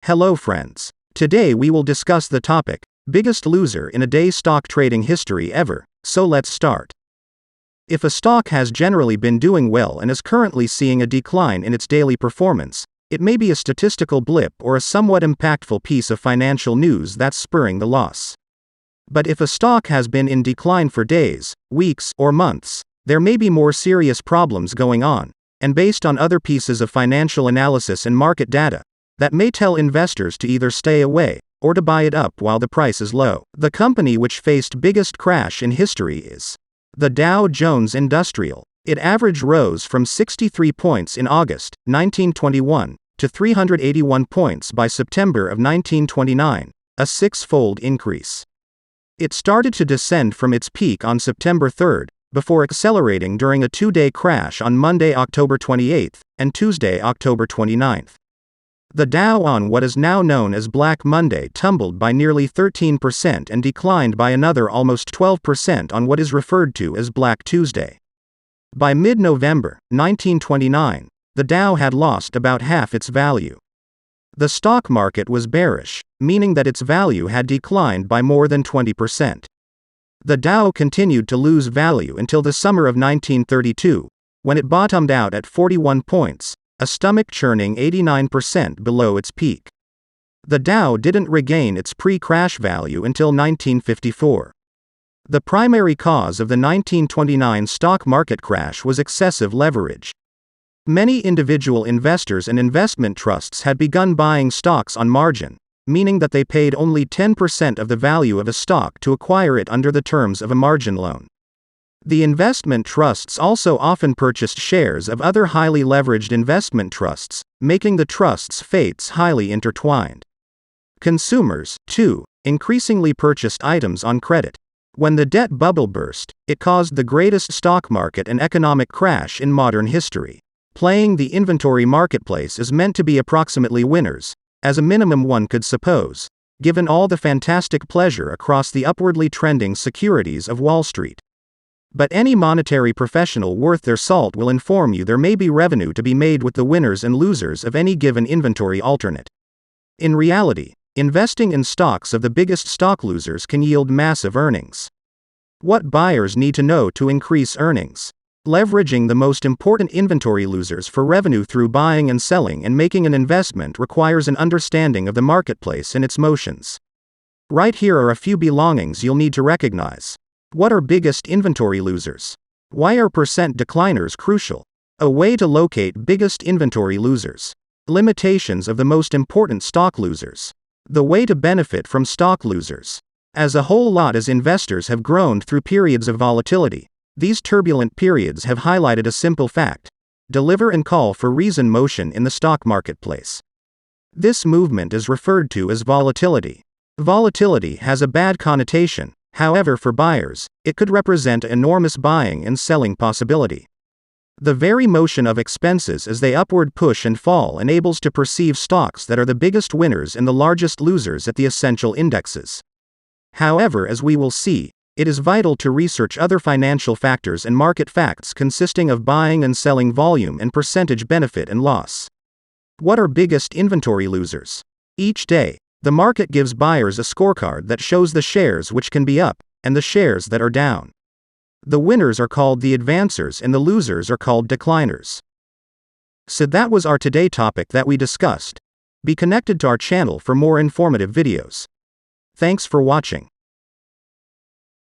Hello friends. Today we will discuss the topic, biggest loser in a day stock trading history ever, so let's start. If a stock has generally been doing well and is currently seeing a decline in its daily performance, it may be a statistical blip or a somewhat impactful piece of financial news that's spurring the loss. But if a stock has been in decline for days, weeks, or months, there may be more serious problems going on, and based on other pieces of financial analysis and market data, that may tell investors to either stay away, or to buy it up while the price is low. The company which faced biggest crash in history is the Dow Jones Industrial. It average rose from 63 points in August 1921 to 381 points by September of 1929, a six-fold increase. It started to descend from its peak on September 3, before accelerating during a two-day crash on Monday, October 28, and Tuesday, October 29. The Dow on what is now known as Black Monday tumbled by nearly 13% and declined by another almost 12% on what is referred to as Black Tuesday. By mid-November 1929, the Dow had lost about half its value. The stock market was bearish, meaning that its value had declined by more than 20%. The Dow continued to lose value until the summer of 1932, when it bottomed out at 41 points, a stomach-churning 89% below its peak. The Dow didn't regain its pre-crash value until 1954. The primary cause of the 1929 stock market crash was excessive leverage. Many individual investors and investment trusts had begun buying stocks on margin, meaning that they paid only 10% of the value of a stock to acquire it under the terms of a margin loan. The investment trusts also often purchased shares of other highly leveraged investment trusts, making the trusts' fates highly intertwined. Consumers, too, increasingly purchased items on credit. When the debt bubble burst, it caused the greatest stock market and economic crash in modern history. Playing the inventory marketplace is meant to be approximately winners, as a minimum one could suppose, given all the fantastic pleasure across the upwardly trending securities of Wall Street. But any monetary professional worth their salt will inform you there may be revenue to be made with the winners and losers of any given inventory alternate. In reality, investing in stocks of the biggest stock losers can yield massive earnings. What buyers need to know to increase earnings. Leveraging the most important inventory losers for revenue through buying and selling and making an investment requires an understanding of the marketplace and its motions. Right here are a few belongings you'll need to recognize. What are biggest inventory losers? Why are percent decliners crucial? A way to locate biggest inventory losers. Limitations of the most important stock losers. The way to benefit from stock losers. As a whole lot as investors have grown through periods of volatility, these turbulent periods have highlighted a simple fact: deliver and call for reason motion in the stock marketplace. This movement is referred to as volatility. Volatility has a bad connotation, however, for buyers, it could represent enormous buying and selling possibility. The very motion of expenses as they upward push and fall enables to perceive stocks that are the biggest winners and the largest losers at the essential indexes. However, as we will see, it is vital to research other financial factors and market facts consisting of buying and selling volume and percentage benefit and loss. What are biggest inventory losers? Each day, the market gives buyers a scorecard that shows the shares which can be up, and the shares that are down. The winners are called the advancers and the losers are called decliners. So that was our today topic that we discussed. Be connected to our channel for more informative videos. Thanks for watching.